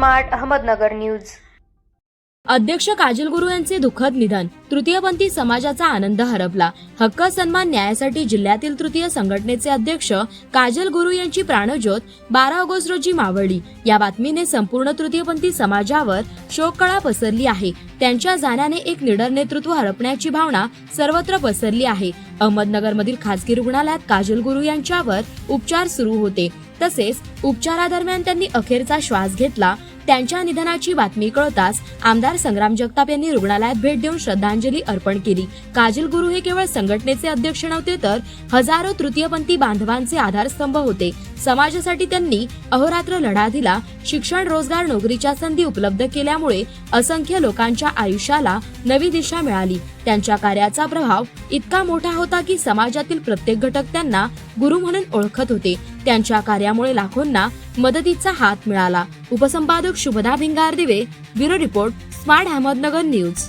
Smart Ahmednagar news. अध्यक्ष काजल गुरु यांचे दुःखद निधन, तृतीयपंथी समाजाचा आनंद हरपला। हक्क सन्मान न्यायासाठी जिल्ह्यातील तृतीय संघटनेचे अध्यक्ष काजल गुरु यांची प्राणज्योत 12 ऑगस्ट रोजी मावळली। या बातमीने संपूर्ण तृतीयपंथी समाजावर शोककळा पसरली आहे। त्यांच्या जाण्याने एक निडर नेतृत्व हरपण्याची भावना सर्वत्र पसरली आहे। अहमदनगरमधील खासगी रुग्णालयात काजल गुरु यांच्यावर उपचार सुरू होते। तसेच उपचारादरम्यान त्यांनी अखेरचा श्वास घेतला। त्यांच्या निधनाची बातमी कळताच आमदार संग्राम जगताप यांनी रुग्णालयात भेट देऊन श्रद्धांजली अर्पण केली। काजल गुरु हे केवळ संघटनेचे अध्यक्ष नव्हते, तर हजारो तृतीयपंथी बांधवांचे आधारस्तंभ होते। समाजासाठी त्यांनी अहोरात्र लढा दिला। शिक्षण, रोजगार, नोकरीच्या संधी उपलब्ध केल्यामुळे असंख्य लोकांच्या आयुष्याला नवी दिशा मिळाली। त्यांच्या कार्याचा प्रभाव इतका मोठा होता की समाजातील प्रत्येक घटक त्यांना गुरु म्हणून ओळखत होते। त्यांच्या कार्यामुळे लाखोंना मदतीचा हात मिळाला। उपसंपादक शुभदा भिंगार दिवे, bureau report, smart Ahmednagar news.